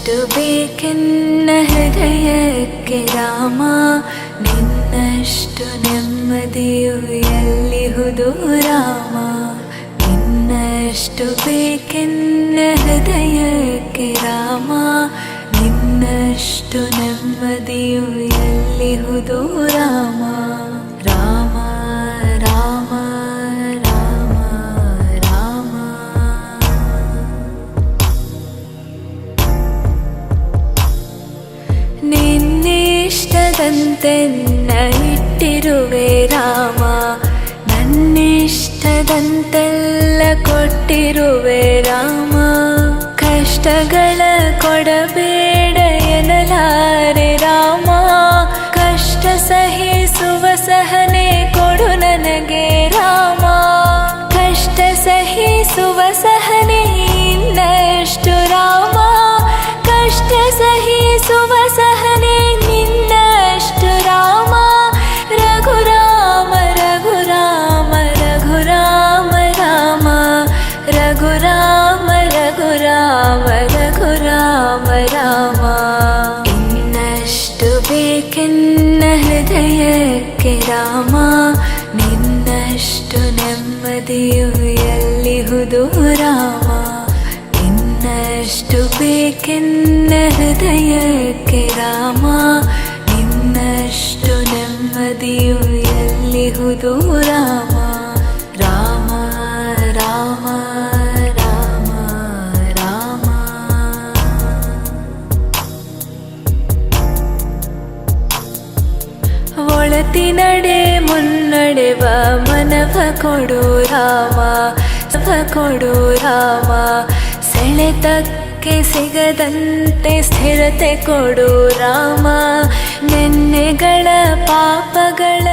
ನಿನ್ನಷ್ಟು ಬೇಕೆನ್ನ ಹೃದಯಕ್ಕೆ ರಾಮ, ನಿನ್ನಷ್ಟು ನೆಮ್ಮದಿಯು ಎಲ್ಲಿಹುದು ರಾಮ. ನಿನ್ನಷ್ಟು ಬೇಕೆನ್ನ ಹೃದಯಕ್ಕೆ ರಾಮ, ನಿನ್ನಷ್ಟು ನೆಮ್ಮದಿಯು ಎಲ್ಲಿಹುದು ರಾಮ. ರಾಮ ರಾಮ ರಾಮ ರಾಮ. ನಿನ್ನಿಷ್ಟದಂತೆನ್ನ ಇಟ್ಟಿರುವೆ ರಾಮ, ನನ್ನಿಷ್ಟದಂತೆಲ್ಲ ಕೊಟ್ಟಿರುವೆ ರಾಮ. ಕಷ್ಟಗಳ ಕೊಡಬೇಡ ಎನ್ನಲಾರೆ ರಾಮ, ಕಷ್ಟ ಸಹಿಸುವ ಸಹನೆ ಕೊಡು ನನಗೆ ರಾಮ. ಕಷ್ಟ ಸಹಿಸುವ ಸಹನೆ ಇನ್ನಷ್ಟು ರಾಮ, ಕಷ್ಟ ಸಹಿಸುವ ಸಹನೆ ನಿನ್ನಷ್ಟು ರಾಮ. ರಘುರಾಮ ರಘುರಾಮ ರಘುರಾಮ ರಾಮ, ರಘುರಾಮ ರಘುರಾಮ ರಘುರಾಮ ರಾಮ. ಇನ್ನಷ್ಟು ಬೇಕೆನ್ನ ಹೃದಯಕ್ಕೆ ರಾಮ, ನಿನ್ನಷ್ಟು ನೆಮ್ಮದಿಯು ಎಲ್ಲಿಹುದು ರಾಮ. ನಿನ್ನಷ್ಟು ಬೇಕೆನ್ನ ಹೃದಯಕ್ಕೆ ರಾಮ, ನಿನ್ನಷ್ಟು ನೆಮ್ಮದಿಯು ಎಲ್ಲಿಹುದು ರಾಮ. ರಾಮ ರಾಮ ರಾಮ ರಾಮ. ಒಳತಿನಡೆ ಮುನ್ನಡೆವ ಮನವ ಕೊಡು ರಾಮ, ಕೊಡು ರಾಮ. ಸೆಳೆತಕ್ಕೆ ಸಿಗದಂತೆ ಸ್ಥಿರತೆ ಕೊಡು ರಾಮ. ನೆನ್ನೆಗಳ ಪಾಪಗಳ